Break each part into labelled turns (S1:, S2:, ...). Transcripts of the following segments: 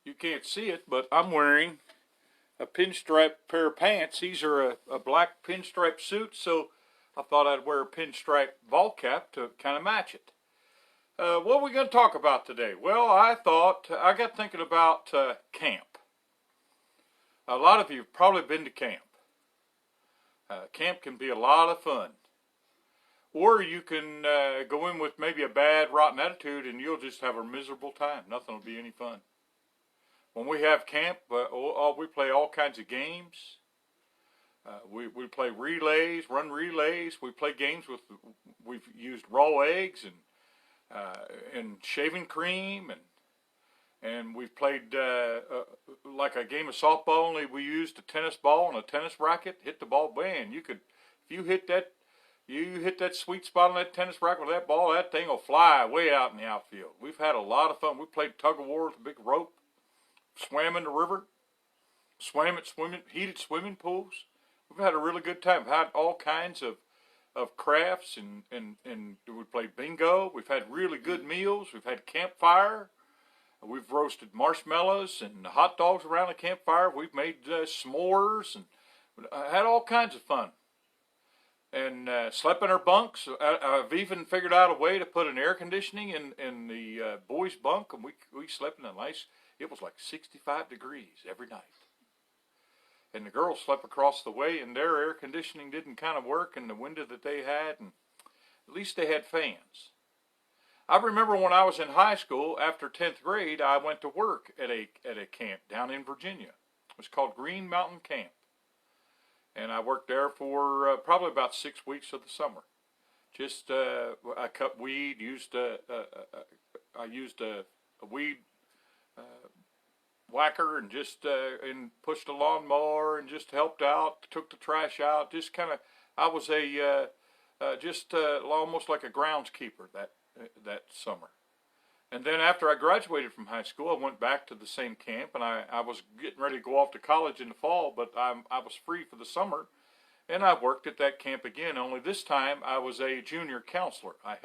S1: You can't see it, but I'm wearing a pinstripe pair of pants. These are a black pinstripe suit, so I thought I'd wear a pinstripe ball cap to kind of match it. What are we going to talk about today? Well, I got thinking about camp. A lot of you have probably been to camp. Camp can be a lot of fun. Or you can go in with maybe a bad, rotten attitude and you'll just have a miserable time. Nothing will be any fun. When we have camp, we play all kinds of games. We play relays, run relays. We play games we've used raw eggs and shaving cream, and we've played like a game of softball. Only we used a tennis ball and a tennis racket. Hit the ball, man. If you hit that sweet spot on that tennis racket with that ball, that thing will fly way out in the outfield. We've had a lot of fun. We played tug of war with a big rope. Swam in the river, swam at heated swimming pools. We've had a really good time. We've had all kinds of crafts and we played bingo. We've had really good meals. We've had campfire. We've roasted marshmallows and hot dogs around the campfire. We've made s'mores and had all kinds of fun. And slept in our bunks. I've even figured out a way to put an air conditioning in the boys' bunk, and we slept in a nice. It was like 65 degrees every night. And the girls slept across the way, and their air conditioning didn't kind of work, and the window that they had, and at least they had fans. I remember when I was in high school, after 10th grade, I went to work at a camp down in Virginia. It was called Green Mountain Camp. And I worked there for probably about 6 weeks of the summer. Just I cut weed, I used a weed whacker and just and pushed a lawnmower and just helped out, took the trash out. Just kind of, I was almost like a groundskeeper that summer. And then after I graduated from high school, I went back to the same camp, and I was getting ready to go off to college in the fall, but I was free for the summer, and I worked at that camp again. Only this time I was a junior counselor. I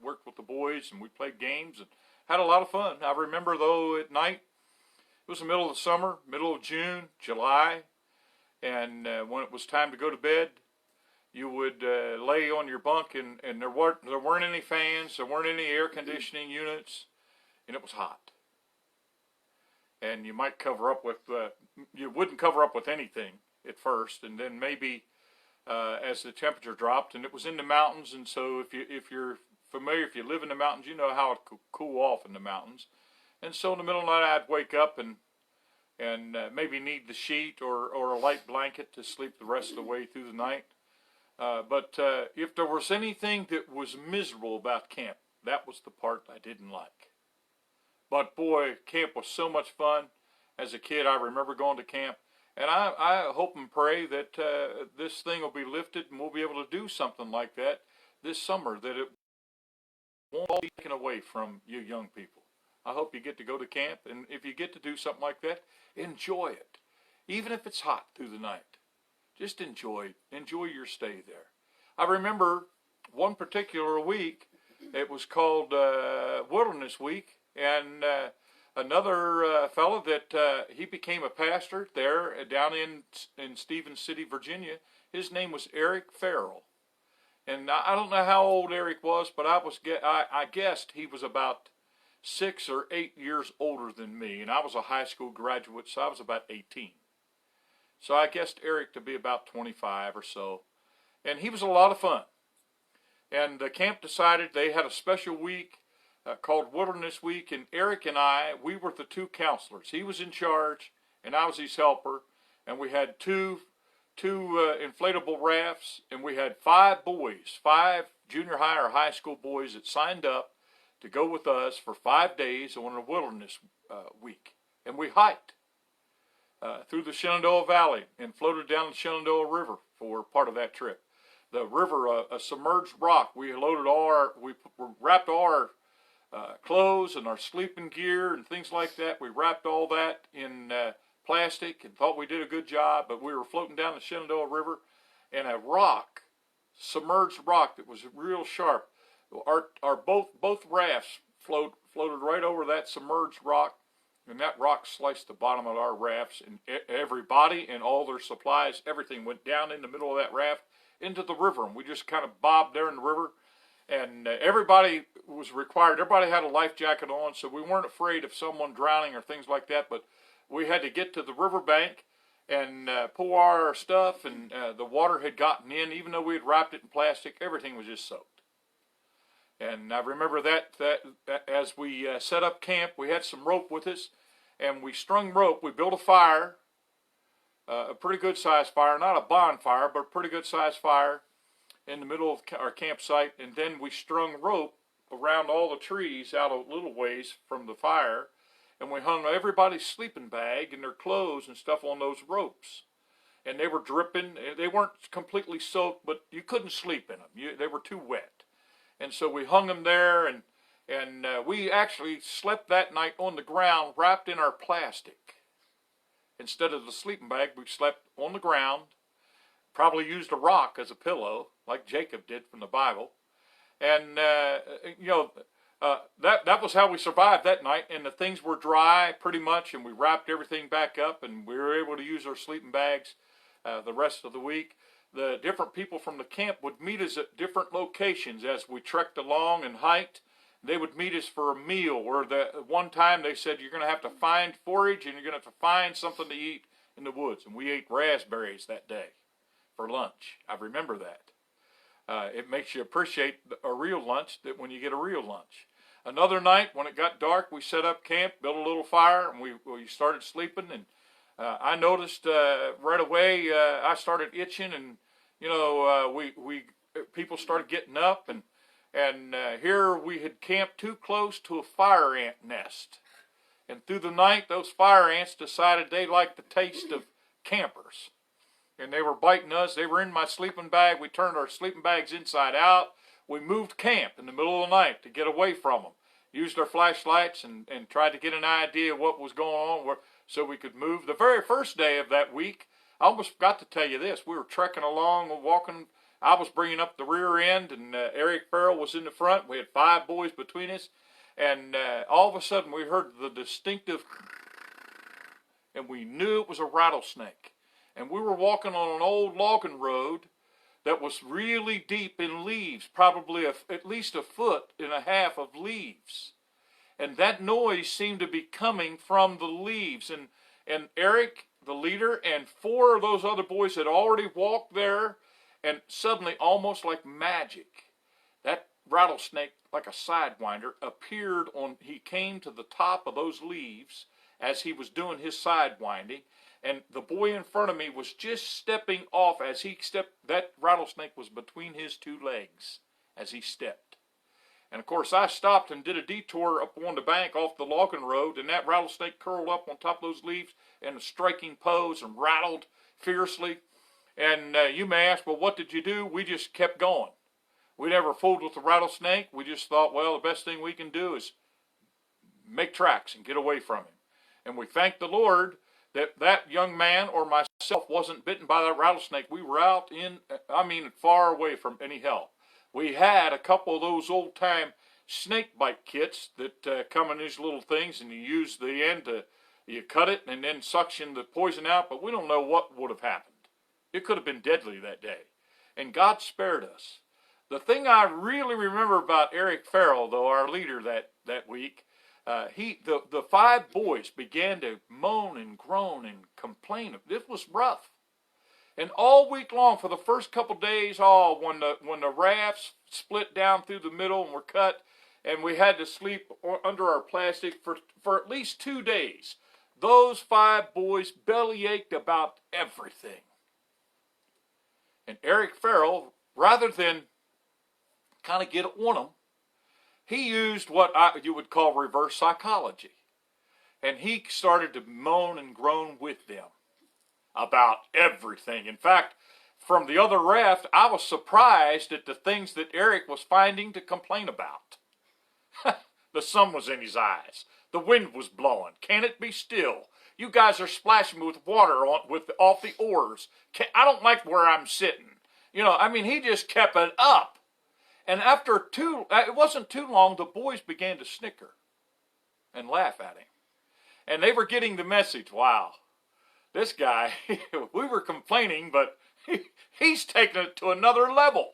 S1: worked with the boys, and we played games and had a lot of fun. I remember, though, at night, it was the middle of the summer, middle of June, July, and when it was time to go to bed, you would lay on your bunk, and there weren't any fans, there weren't any air conditioning units, and it was hot. And you might cover up with, you wouldn't cover up with anything at first, and then maybe as the temperature dropped, and it was in the mountains, and so if you're familiar, if you live in the mountains, you know how it could cool off in the mountains. And so in the middle of the night, I'd wake up and maybe need the sheet or a light blanket to sleep the rest of the way through the night. But if there was anything that was miserable about camp, that was the part I didn't like. But boy, camp was so much fun. As a kid, I remember going to camp. And I hope and pray that this thing will be lifted and we'll be able to do something like that this summer, that it won't be taken away from you young people. I hope you get to go to camp, and if you get to do something like that, enjoy it. Even if it's hot through the night. Just enjoy your stay there. I remember one particular week, it was called Wilderness Week, and another fellow that he became a pastor there down in Stevens City, Virginia. His name was Eric Farrell. And I don't know how old Eric was, but I guessed he was about 6 or 8 years older than me, and I was a high school graduate, so I was about 18. So I guessed Eric to be about 25 or so, and he was a lot of fun. And the camp decided they had a special week called Wilderness Week, and Eric and we were the two counselors. He was in charge, and I was his helper, and we had two inflatable rafts, and we had 5 junior high or high school boys that signed up to go with us for 5 days on a wilderness week. And we hiked through the Shenandoah Valley and floated down the Shenandoah River for part of that trip. The river, a submerged rock. We wrapped all our clothes and our sleeping gear and things like that. We wrapped all that in plastic and thought we did a good job, but we were floating down the Shenandoah River, and a rock, submerged rock that was real sharp. Our both rafts floated right over that submerged rock, And that rock sliced the bottom of our rafts, and everybody and all their supplies, everything went down in the middle of that raft into the river, and we just kind of bobbed there in the river. And everybody was required, everybody had a life jacket on, so we weren't afraid of someone drowning or things like that, but we had to get to the riverbank and pull our stuff, and the water had gotten in. Even though we had wrapped it in plastic, everything was just soaked. And I remember that as we set up camp, we had some rope with us, and we strung rope. We built a fire, a pretty good-sized fire, not a bonfire, but a pretty good-sized fire in the middle of our campsite. And then we strung rope around all the trees out a little ways from the fire, and we hung everybody's sleeping bag and their clothes and stuff on those ropes. And they were dripping. They weren't completely soaked, but you couldn't sleep in them. They were too wet. And so we hung them there, and we actually slept that night on the ground wrapped in our plastic. Instead of the sleeping bag, we slept on the ground, probably used a rock as a pillow, like Jacob did from the Bible. And, that was how we survived that night. And the things were dry pretty much, and we wrapped everything back up, and we were able to use our sleeping bags the rest of the week. The different people from the camp would meet us at different locations as we trekked along and hiked. They would meet us for a meal, or one time they said, you're going to have to find forage and you're going to have to find something to eat in the woods. And we ate raspberries that day for lunch. I remember that. It makes you appreciate a real lunch that when you get a real lunch. Another night, when it got dark, we set up camp, built a little fire, and we started sleeping. And I noticed right away I started itching, and people started getting up, and here we had camped too close to a fire ant nest. And through the night, those fire ants decided they liked the taste of campers, and they were biting us. They were in my sleeping bag. We turned our sleeping bags inside out. We moved camp in the middle of the night to get away from them. Used our flashlights and tried to get an idea of what was going on, so we could move. The very first day of that week, I almost forgot to tell you this. We were trekking along, walking. I was bringing up the rear end, and Eric Farrell was in the front. We had 5 boys between us, and all of a sudden we heard the distinctive, and we knew it was a rattlesnake. And we were walking on an old logging road that was really deep in leaves, probably at least 1.5 feet of leaves. And that noise seemed to be coming from the leaves. And Eric, the leader, and 4 of those other boys had already walked there, and suddenly, almost like magic, that rattlesnake, like a sidewinder, appeared he came to the top of those leaves as he was doing his sidewinding, and the boy in front of me was just stepping off as he stepped. That rattlesnake was between his 2 legs as he stepped. And of course, I stopped and did a detour up on the bank off the logging road, and that rattlesnake curled up on top of those leaves in a striking pose and rattled fiercely. And you may ask, well, what did you do? We just kept going. We never fooled with the rattlesnake. We just thought, well, the best thing we can do is make tracks and get away from him. And we thank the Lord that young man or myself wasn't bitten by that rattlesnake. We were out far away from any help. We had a couple of those old-time snake bite kits that come in these little things, and you use the end you cut it and then suction the poison out, but we don't know what would have happened. It could have been deadly that day. And God spared us. The thing I really remember about Eric Farrell, though, our leader that week, the 5 boys began to moan and groan and complain. This was rough. And all week long, for the first couple days, when the rafts split down through the middle and were cut, and we had to sleep under our plastic for at least 2 days, those 5 boys bellyached about everything. And Eric Farrell, rather than kind of get on them, he used what you would call reverse psychology. And he started to moan and groan with them about everything. In fact, from the other raft, I was surprised at the things that Eric was finding to complain about. The sun was in his eyes. The wind was blowing. Can it be still? You guys are splashing me with water off the oars. I don't like where I'm sitting. He just kept it up. And it wasn't too long, the boys began to snicker and laugh at him. And they were getting the message. Wow, this guy, we were complaining, but he's taking it to another level.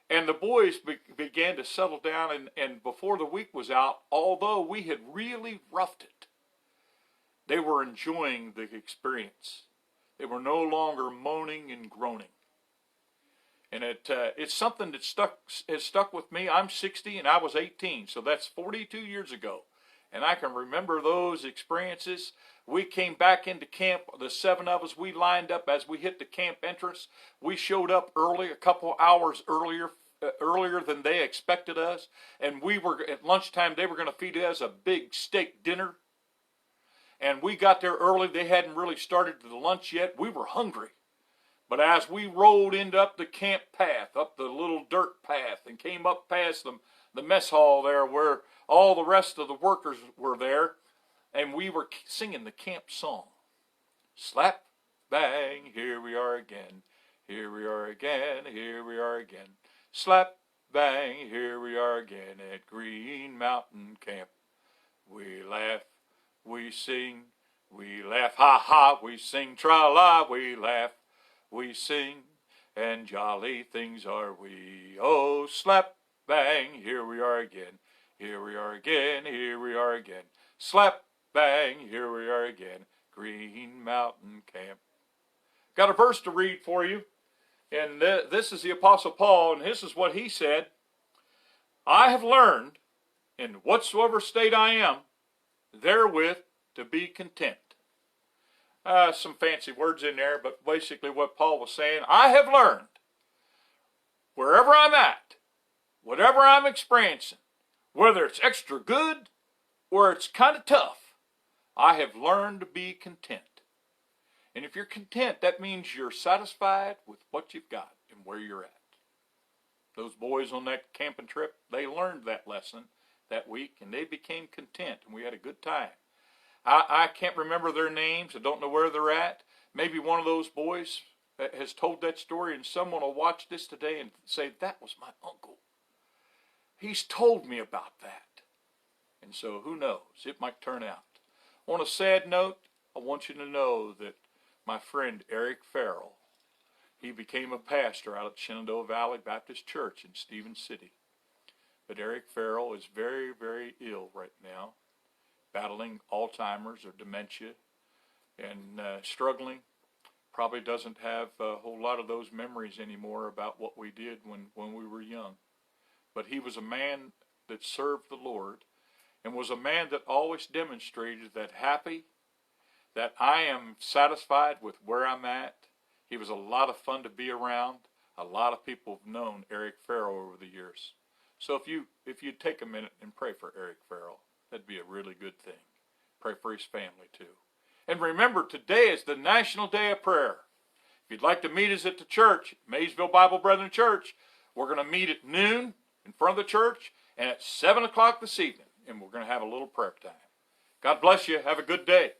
S1: And the boys began to settle down, and before the week was out, although we had really roughed it, they were enjoying the experience. They were no longer moaning and groaning. And it's something that has stuck with me. I'm 60 and I was 18, so that's 42 years ago. And I can remember those experiences. We came back into camp, the 7 of us, we lined up as we hit the camp entrance. We showed up early, a couple hours earlier than they expected us. And we were, at lunchtime, they were going to feed us a big steak dinner. And we got there early. They hadn't really started the lunch yet. We were hungry. But as we rode up the camp path, up the little dirt path, and came up past the mess hall there where all the rest of the workers were there, and we were singing the camp song. Slap, bang, here we are again. Here we are again, here we are again. Slap, bang, here we are again at Green Mountain Camp. We laugh, we sing, we laugh, ha ha, we sing, tra-la, we laugh. We sing, and jolly things are we. Oh, slap, bang, here we are again. Here we are again, here we are again. Slap, bang, here we are again. Green Mountain Camp. Got a verse to read for you. And this is the Apostle Paul, and this is what he said. I have learned, in whatsoever state I am, therewith to be content. Some fancy words in there, but basically what Paul was saying, I have learned, wherever I'm at, whatever I'm experiencing, whether it's extra good or it's kind of tough, I have learned to be content. And if you're content, that means you're satisfied with what you've got and where you're at. Those boys on that camping trip, they learned that lesson that week, and they became content, and we had a good time. I can't remember their names. I don't know where they're at. Maybe one of those boys has told that story, and someone will watch this today and say, that was my uncle. He's told me about that. And so who knows? It might turn out. On a sad note, I want you to know that my friend Eric Farrell, he became a pastor out at Shenandoah Valley Baptist Church in Stevens City. But Eric Farrell is very, very ill right now, battling Alzheimer's or dementia, and struggling. Probably doesn't have a whole lot of those memories anymore about what we did when we were young. But he was a man that served the Lord, and was a man that always demonstrated that that I am satisfied with where I'm at. He was a lot of fun to be around. A lot of people have known Eric Farrell over the years. So if you take a minute and pray for Eric Farrell, that'd be a really good thing. Pray for his family too. And remember, today is the National Day of Prayer. If you'd like to meet us at the church, Maysville Bible Brethren Church, we're going to meet at noon in front of the church and at 7 o'clock this evening, and we're going to have a little prayer time. God bless you. Have a good day.